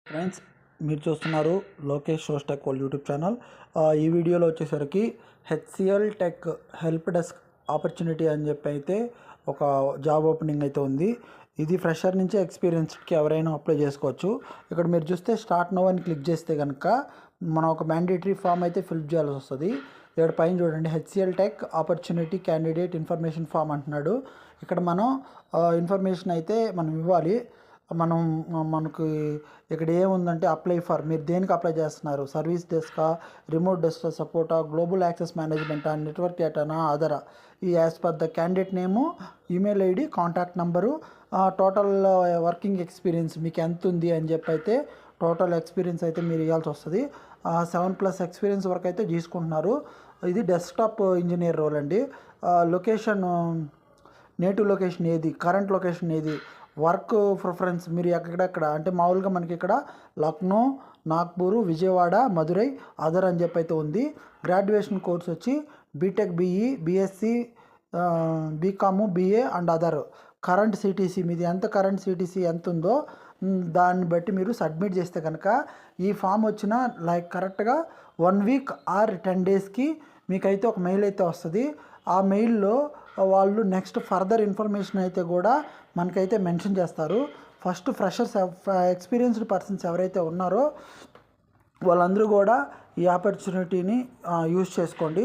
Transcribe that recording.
Friends, మీరు చూస్తున్నారు Lokesh Rostec వాళ్ళ యూట్యూబ్ ఛానల్. ఈ వీడియోలో వచ్చేసరికి HCl tech help desk opportunity అని చెప్పి అయితే ఒక జాబ్ ఓపెనింగ్ అయితే ఉంది. ఇది ఫ్రెషర్ నుంచి ఎక్స్పీరియన్స్డ్కి ఎవరైనా అప్లై చేసుకోవచ్చు. ఇక్కడ మీరు చూస్తే స్టార్ట్ నౌ అని క్లిక్ చేస్తే కనుక మనం ఒక మ్యాండేటరీ ఫామ్ అయితే ఫిల్ చేయాల్సి వస్తుంది. ఇక్కడ పైన చూడండి, HCL tech opportunity candidate information form అంటున్నాడు. ఇక్కడ మనం ఇన్ఫర్మేషన్ అయితే మనం ఇవ్వాలి. మనకి ఇక్కడ ఏముందంటే అప్లై ఫర్, మీరు దేనికి అప్లై చేస్తున్నారు, సర్వీస్ డెస్కా, రిమోట్ డెస్క్ సపోర్టా, గ్లోబల్ యాక్సెస్ మేనేజ్మెంటా, నెట్వర్క్ డేటానా, అదరా. ఈ as per the candidate name, email ID, contact number, total working experience మీకు ఎంత ఉంది అని చెప్పి అయితే టోటల్ ఎక్స్పీరియన్స్ అయితే మీరు ఇవ్వాల్సి వస్తుంది. 7+ ఎక్స్పీరియన్స్ వరకు అయితే తీసుకుంటున్నారు. ఇది డెస్క్టాప్ ఇంజనీర్ రోల్ అండి. లొకేషన్, నేటివ్ లొకేషన్ ఏది, కరెంట్ లొకేషన్ ఏది, వర్క్ ప్రిఫరెన్స్ మీరు ఎక్కడెక్కడ అంటే మామూలుగా మనకి ఇక్కడ లక్నో, నాగ్పూర్, విజయవాడ, మధురై, అదర్ అని చెప్పి అయితే ఉంది. గ్రాడ్యుయేషన్ కోర్స్ వచ్చి BTech, BE, BSc, BCom, BA and other. Current CTC మీది ఎంత, కరెంట్ సిటీసీ ఎంత ఉందో దాన్ని బట్టి మీరు సబ్మిట్ చేస్తే కనుక ఈ ఫామ్ వచ్చిన కరెక్ట్గా 1 వీక్ ఆర్ 10 డేస్కి మీకైతే ఒక మెయిల్ అయితే వస్తుంది. ఆ మెయిల్లో వాళ్ళు నెక్స్ట్ ఫర్దర్ ఇన్ఫర్మేషన్ అయితే కూడా మనకైతే మెన్షన్ చేస్తారు. ఫస్ట్ ఫ్రెషర్స్, ఎక్స్పీరియన్స్డ్ పర్సన్స్ ఎవరైతే ఉన్నారో వాళ్ళందరూ కూడా ఈ ఆపర్చునిటీని యూజ్ చేసుకోండి.